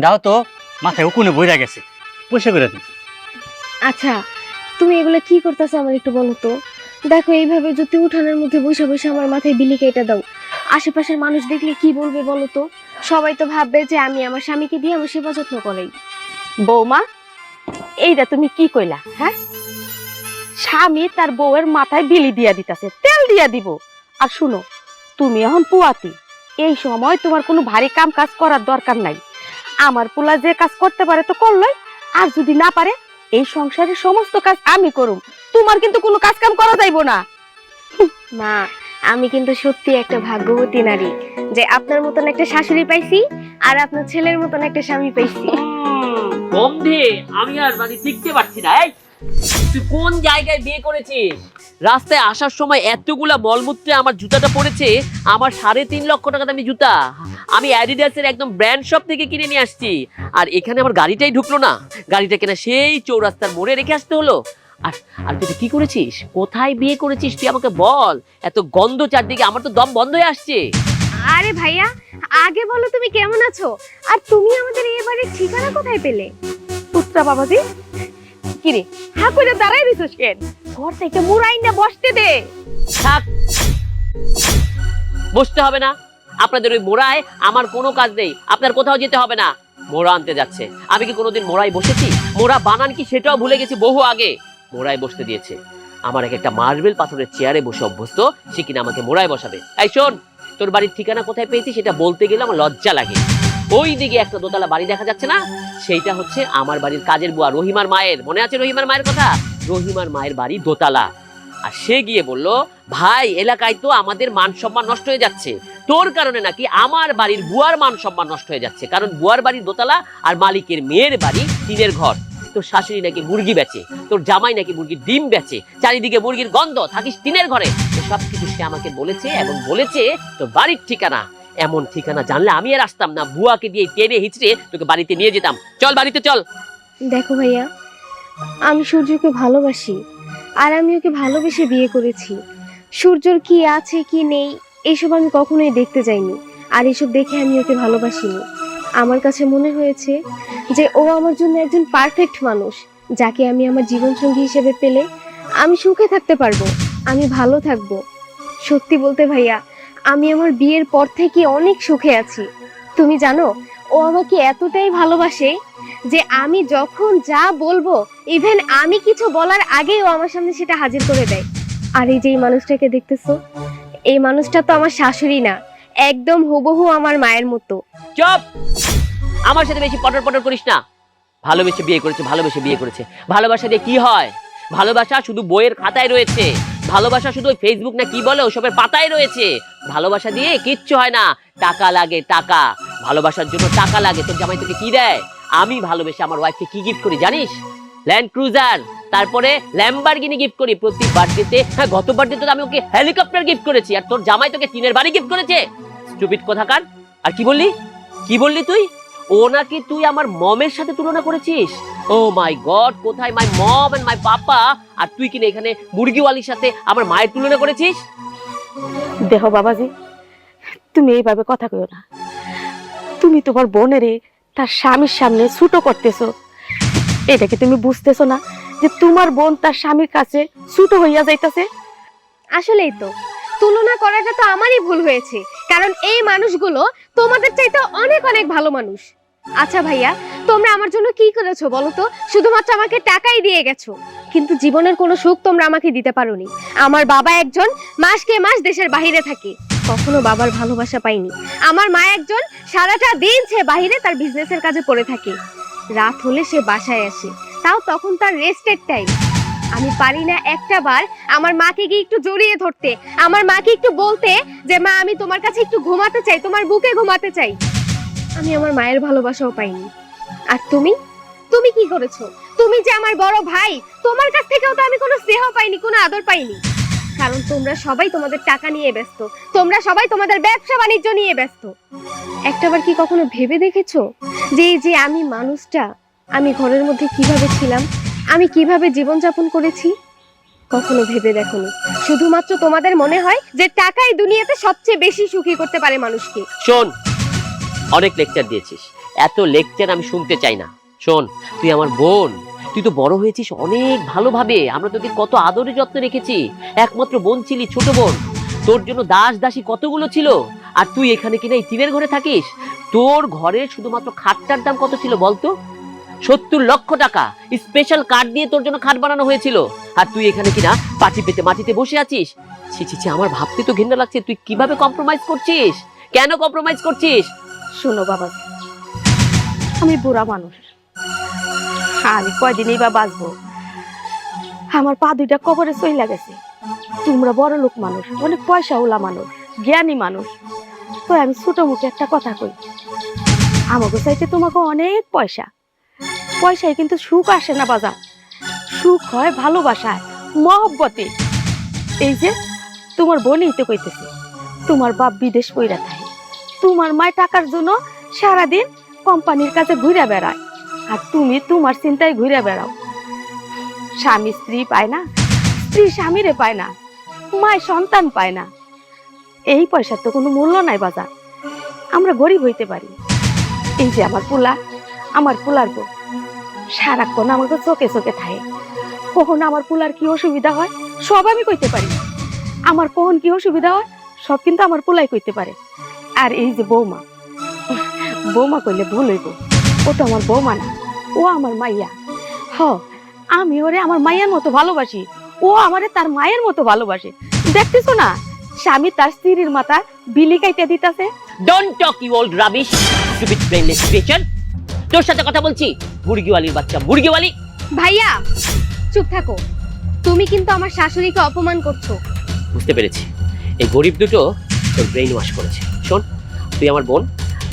দাও তো, মাথায় উকুনে বইরা গেছে, পয়সা করে দিন। আচ্ছা, তুমি এগুলো কি করতেছো আমার একটু বলো তো। দেখো, এইভাবে যদি উঠানের মধ্যে বসে বসে আমার মাথায় বিলি কেটে দাও, আশেপাশের মানুষ দেখলে কি বলবে বলো তো? সবাই তো ভাববে যে আমি আমার স্বামীকে দিয়ে আমার সেবা যত্ন করাই। বৌমা, এইটা তুমি কি কইলা? হ্যাঁ, স্বামী তার বউয়ের মাথায় বিলি দিয়া দিতেছে, তেল দিয়া দিব। আর শুনো, তুমি এখন পুয়াতি, এই সময় তোমার কোনো ভারী কাম কাজ করার দরকার নাই। আমার পোলা যে কাজ করতে পারে তো করলই, আর যদি না পারে এই সংসারের সমস্ত কাজ আমি করুম, তোমার কিন্তু কোনো কাজ কাম করা যাইব না। মা, আমি কিন্তু সত্যি একটা ভাগ্যবতী নারী যে আপনার মতন একটা শাশুড়ি পাইছি আর আপনার ছেলের মতন একটা স্বামী পাইছি। গন্ধে আমি আর টিকতে পারছি না। এই তুই কোন জায়গায় বিয়ে করেছিস? রাস্তায় আসার সময় এতগুলা মলমূত্রে আমার জুতাটা পড়েছে, আমার 3.5 লক্ষ টাকা দামি জুতা। আমি অ্যাডিডাসের একদম ব্র্যান্ড শপ থেকে কিনে নিয়ে আসছি, আর এখানে আমার গাড়িটাই ঢুকলো না। গাড়িটা কেনা সেই চৌরাস্তার মোড়ে রেখে আসতে হলো। আর আর তুই কি করেছিস? কোথায় বিয়ে করেছিস তুই আমাকে বল। এত গন্ধ চারদিকে, আমার তো দম বন্ধ হয়ে আসছে। আরে ভাইয়া, আগে বলো তুমি কেমন আছো, আর তুমি আমাদের এই বাড়ির ঠিকানা কোথায় পেলে? পুত্রা বাবাজি, কিরে হা করে দাঁড়াই দিছিস কেন? ঘর থেকে মুড়াই না বসতে দে। থাক, বসতে হবে না। আপনাদের ওই মোড়ায় আমার কোনো কাজ নেই, আপনার কোথাও যেতে হবে না। মোড়া আনতে যাচ্ছে। আমি কি কোনোদিন মোড়ায় বসেছি? মোড়া বানান কি সেটাও ভুলে গেছি বহু আগে। মোড়ায় বসতে দিয়েছে। আমার একটা মার্বেল পাথরের চেয়ারে বসে অভ্যস্ত, সে কিনা আমাকে মোড়ায় বসাবে। এই শোন, তোর বাড়ির ঠিকানা কোথায় পেয়েছি সেটা বলতে গেলে আমার লজ্জা লাগে। ওই দিকে একটা দোতলা বাড়ি দেখা যাচ্ছে না, সেইটা হচ্ছে আমার বাড়ির কাজের বুয়া রহিমার মায়ের। মনে আছে রহিমার মায়ের কথা? রহিমার মায়ের বাড়ি দোতলা। আর সে গিয়ে বলল, ভাই এলাকায় তো আমাদের মান সম্মান নষ্ট হয়ে যাচ্ছে, তোর কারণে নাকি আমার বাড়ির বুয়ার মান সম্মান নষ্ট হয়ে যাচ্ছে। কারণ বুয়ার বাড়ি দোতলা আর মালিকের মেয়ের বাড়ি টিনের ঘর। তোর শাশুড়ি নাকি মুরগি বেচে, তোর জামাই নাকি মুরগির ডিম বেচে, চারিদিকে মুরগির গন্ধ, থাকিস টিনের ঘরে। সবকিছু সে আমাকে বলেছে, এবং বলেছে তোর বাড়ির ঠিকানা। এমন ঠিকানা জানলে আমি আর আসতাম না, বুয়াকে দিয়ে টেনে হিচড়ে তোকে বাড়িতে নিয়ে যেতাম। চল বাড়িতে চল। দেখো ভাইয়া, আমি সূর্যকে ভালোবাসি, আর আমি ওকে ভালোবেসে বিয়ে করেছি। সূর্যর কি আছে কি নেই এসব আমি কখনোই দেখতে যাইনি, আর এসব দেখে আমি ওকে ভালোবাসিনি। আমার কাছে মনে হয়েছে যে ও আমার জন্য একজন পারফেক্ট মানুষ, যাকে আমি আমার জীবনসঙ্গী হিসেবে পেলে আমি সুখে থাকতে পারবো, আমি ভালো থাকবো। সত্যি বলতে ভাইয়া, আমি আমার বিয়ের পর থেকে অনেক সুখে আছি। তুমি জানো, ও আমাকে এতটাই ভালোবাসে যে আমি যখন যা বলবো, ইভেন আমি কিছু বলার আগেই ও আমার সামনে সেটা হাজির করে দেয়। আর এই যে এই মানুষটাকে দেখতেছো, এই মানুষটা তো আমার শাশুড়ি না, একদম হুবহু আমার মায়ের মতো। চুপ, আমার সাথে বেশি পটর পটর করিস না। ভালোবেসে বিয়ে করেছে, ভালোবেসে বিয়ে করেছে। ভালোবাসা দিয়ে কি হয়? ভালোবাসা শুধু বইয়ের খাতায় রয়েছে, ভালোবাসা শুধু ফেসবুক না কি বলে ওসবের পাতায় রয়েছে। ভালোবাসা দিয়ে কিচ্ছু হয় না, টাকা লাগে টাকা। ভালোবাসার জন্য টাকা লাগে। তোর জামাই তোকে কি দেয়? আমি ভালোবেসে আমার ওয়াইফকে কি গিফট করি জানিস? ল্যান্ড ক্রুজার, তারপরে ল্যাম্বরগিনি গিফট করি প্রতি বার্থডেতে। হ্যাঁ, গত বার্থডেতে আমি ওকে হেলিকপ্টার গিফট করেছি, আর তোর জামাই তোকে টিনের বাড়ি গিফট করেছে। স্টুপিড কোথাকার। আর কি বললি? কি বললি তুই? ও নাকি তুই আমার মমের সাথে তুলনা করেছিস? ও মাই গড, কোথায় মাই মম এন্ড মাই পাপা, আর তুই কিনা এখানে মুরগিওয়ালির সাথে আমার মায়ের তুলনা করেছিস? দেখো বাবাজি, তুমি এইভাবে কথা কইও না। তুমি তোমার বোনেরে তার স্বামীর সামনে ছোট করতেছো। এটা কি তুমি বুঝতেছো না যে তোমার বোন তার স্বামীর কাছে ছোট হইয়া যাইতাছে? আসলেই তো, তুলনা করাটা তো আমারই ভুল হয়েছে, কারণ এই মানুষগুলো তোমাদের চাইতে অনেক অনেক ভালো মানুষ। আচ্ছা ভাইয়া, তোমরা আমার জন্য কি করেছো বলো তো? শুধুমাত্র আমাকে টাকাই দিয়ে গেছো, কিন্তু জীবনের কোনো সুখ তোমরা আমাকে দিতে পারোনি। আমার বাবা একজন মাসকে মাস দেশের বাইরে থাকে, কখনো বাবার ভালোবাসা পাইনি। আমার মা একজন সারাটা দিন সে বাইরে তার বিজনেসের কাজে পড়ে থাকে, রাত হলে সে বাসায় আসে, তাও তখন তার রেস্টের টাইম। আমি পারি না একটা বার আমার মাকে গিয়ে একটু জড়িয়ে ধরতে, আমার মাকে একটু বলতে যে মা আমি তোমার কাছে একটু ঘুমাতে চাই, তোমার বুকে ঘুমাতে চাই। আমি আমার মায়ের ভালোবাসাও পাইনি। আর তুমি তুমি কি করেছো? তুমি যে আমার বড় ভাই, তোমার কাছ থেকেও তো আমি কোনো স্নেহ পাইনি, কোনো আদর পাইনি। কারণ তোমরা সবাই তোমাদের টাকা নিয়ে ব্যস্ত, তোমরা সবাই তোমাদের ব্যবসা বাণিজ্য নিয়ে ব্যস্ত। একটাবার কি কখনো ভেবে দেখেছো যে এই যে আমি মানুষটা, আমি ঘরের মধ্যে কিভাবে ছিলাম, আমি কিভাবে জীবনযাপন করেছি? কখনো ভেবে দেখোনি। শুধুমাত্র তোমাদের মনে হয় যে টাকাই দুনিয়াতে সবচেয়ে বেশি সুখী করতে পারে মানুষকে। শোন, অনেক লেকচার দিয়েছিস, এত লেকচার আমি শুনতে চাই না। শোন, তুই আমার বোন, তুই তো বড় হয়েছিস অনেক ভালোভাবে, আমরা তোকে কত আদরে যত্ন রেখেছি, একমাত্র বোন ছিলি, ছোট বোন। তোর জন্য দাস দাসী কতগুলো ছিল, আর তুই এখানে কিনা এই টিনের ঘরে থাকিস। তোর ঘরে শুধুমাত্র খাটটার দাম কত ছিল বলতো? 70 লক্ষ টাকা স্পেশাল কার্ড দিয়ে তোর জন্য খাট বানানো হয়েছিল, আর তুই এখানে কিনা পাটি পেতে মাটিতে বসে আছিস। ছি ছি ছি, আমার ভাবতে তো ঘৃণা লাগছে। তুই কিভাবে কম্প্রোমাইজ করছিস? কেন কম্প্রোমাইজ করছিস? শোনো বাবা, আমি বুড়া মানুষ, আমি কয়দিনই বা বাঁচবো। আমার পা দুইটা কবরে চইলা গেছে। তোমরা বড় লোক মানুষ, অনেক পয়সাওয়ালা মানুষ, জ্ঞানী মানুষ, তো আমি ছোট মুখে একটা কথা কই, আমাকে চাইতে তোমাকে অনেক পয়সা, পয়সায় কিন্তু সুখ আসে না বাজার। সুখ হয় ভালোবাসায়, মহব্বতে। এই যে তোমার বোনই তো কইতেছে, তোমার বাপ বিদেশ কইরা থাকে, তোমার মায় টাকার জন্য সারাদিন কোম্পানির কাছে ঘুরে বেড়ায়, আর তুমি তোমার চিন্তায় ঘুরে বেড়াও। স্বামী স্ত্রী পায় না, স্ত্রী স্বামীরে পায় না, মায় সন্তান পায় না। এই পয়সার তো কোনো মূল্য নাই বাজার। আমরা গরিব হইতে পারি। এই যে আমার পোলার বউ সারাক্ষণ আমাকে চোখে চোখে থাকে। কখন আমার পোলার কি অসুবিধা হয় সব আমি কইতে পারি, আমার কখন কি অসুবিধা হয় সব কিন্তু আমার পোলাই কইতে পারে। আর এই যে বৌমা কইলে ভুল হইব, ও তো আমার বৌমা না, ও আমার মাইয়া। আমি ওরে আমার মায়ের মতো ভালোবাসি, ও আমারে তার মায়ের মতো ভালোবাসে। দেখতেছো না, স্বামী তার স্ত্রীর মাথা বিলি কাইতে দিতেছে। Don't talk you old rubbish, stupid brainless creature. তোর সাথে কথা বলছি, মুরগিওয়ালির বাচ্চা, মুরগিওয়ালি। ভাইয়া চুপ থাকো, তুমি কিন্তু আমার শাশুড়িকে অপমান করছো। বুঝতে পেরেছি, এই গরিব দুটো তোর ব্রেইন ওয়াশ করেছে। শোন, তুই আমার বোন,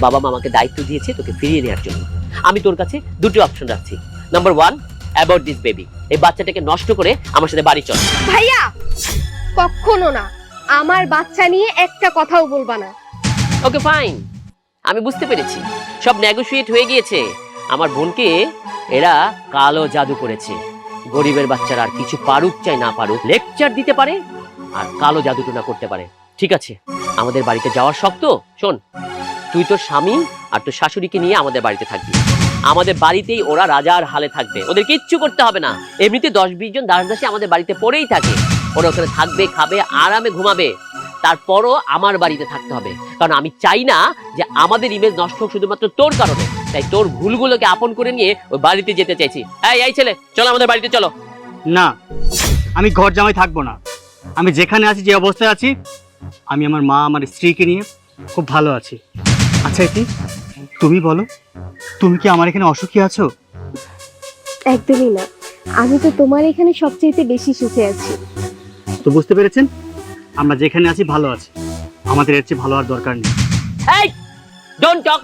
বাবা মা আমাকে দায়িত্ব দিয়েছে তোকে ফিরিয়ে নেওয়ার জন্য। আমি তোর কাছে দুটো অপশন রাখছি। নাম্বার 1, অ্যাবাউট দিস বেবি, এই বাচ্চাটাকে নষ্ট করে আমার সাথে বাড়ি চল। ভাইয়া কখনো না, আমার বাচ্চা নিয়ে একটা কথাও বলবা না। ওকে ফাইন, আমি বুঝতে পেরেছি, সব নেগোশিয়েট হয়ে গিয়েছে। আমার বোনকে এরা কালো জাদু করেছে। গরিবের বাচ্চারা আর কিছু পারুক চাই না পারুক, লেকচার দিতে পারে আর কালো জাদুটনা করতে পারে। ঠিক আছে, আমাদের বাড়িতে যাওয়ার শক্ত। শোন, তুই তোর স্বামী আর তোর শাশুড়িকে নিয়ে আমাদের বাড়িতে থাকবি। আমাদের বাড়িতেই ওরা রাজার হালে থাকবে, ওদের কিচ্ছু করতে হবে না। এমনিতে 10-20 জন দাস দাসী আমাদের বাড়িতে পড়েই থাকে, ওরা ওখানে থাকবে, খাবে, আরামে ঘুমাবে। তারপরও আমার বাড়িতে থাকতে হবে, কারণ আমি চাই না যে আমাদের ইমেজ নষ্ট হোক শুধুমাত্র তোর কারণে। তাই তোর ভুলগুলোকে আপন করে নিয়ে ওই বাড়িতে যেতে চাইছি। এই ছেলে, চলো আমাদের বাড়িতে চলো। না, আমি ঘর জামাই থাকবো না। আমি যেখানে আছি, যে অবস্থায় আছি, আমি আমার মা আমার স্ত্রীকে নিয়ে খুব ভালো আছি। আচ্ছা ইতি, তুমি বলো, তুমি কি আমার এখানে অসুখী আছো? একদমই না, আমি তো তোমার এখানে সবচেয়ে বেশি সুখে আছি। তো বুঝতে পেরেছেন, আমরা যেখানে আছি ভালো আছি, আমাদের এর চেয়ে ভালো আর দরকার নেই। এই ডোন্ট টক,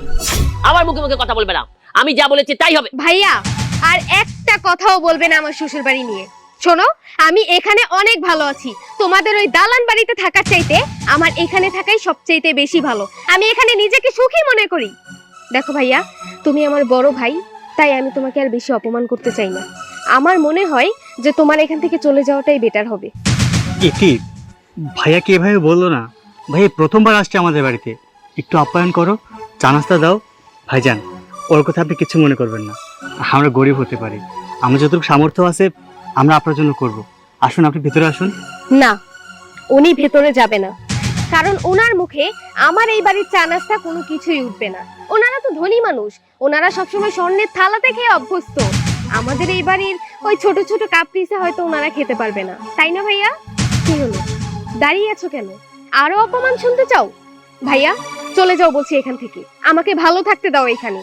আমার মুখে মুখে কথা বলবে না, আমি যা বলেছি তাই হবে। ভাইয়া আর একটা কথাও বলবে না আমার শ্বশুর বাড়ি নিয়ে। শোনো, আমি এখানে অনেক ভালো আছি, তোমাদের ওই দালান বাড়িতে থাকার চাইতে আমার এখানে থাকাই সবচেয়ে বেশি ভালো। আমি এখানে নিজেকে সুখী মনে করি। দেখো ভাইয়া, তুমি আমার বড় ভাই, তাই আমি তোমাকে আর বেশি অপমান করতে চাই না। আমার মনে হয় যে তোমার এখান থেকে চলে যাওয়াটাই বেটার হবে। ইতি, ভাইয়া কি এভাবে বললো না? ভাইয়া প্রথমবার আসছে আমাদের বাড়িতে, একটু আপ্যায়ন করো, চা নাস্তা দাও। ভাইজান, ওর কথা আপনি কিছু মনে করবেন না, আমরা গরিব হতে পারি, আমরা যতটুকু সামর্থ্য আছে আমরা আপনার জন্য করব। আসুন, আপনি ভিতরে আসুন। না, উনি ভেতরে যাবে না, কারণ ওনার মুখে আমার এই বাড়ির চা নাস্তা কোনো কিছুই উঠবে না। ওনারা তো ধনী মানুষ, ওনারা সবসময় স্বর্ণের থালাতে খেয়ে অভ্যস্ত। আমাদের এই বাড়ির ওই ছোট ছোট কাপ পিসে হয়তো ওনারা খেতে পারবে না, তাই না ভাইয়া? কি হলো, দাঁড়িয়ে আছো কেন? আরো অপমান শুনতে চাও? ভাইয়া চলে যাও বলছি এখান থেকে, আমাকে ভালো থাকতে দাও এখানে।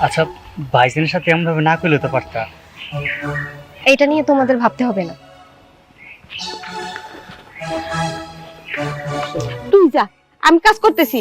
আচ্ছা, ভাইজানের সাথে এমন ভাবে না করলে তো পারতা। এটা নিয়ে তোমাদের ভাবতে হবে না। তুই যা, আমি কাজ করতেছি।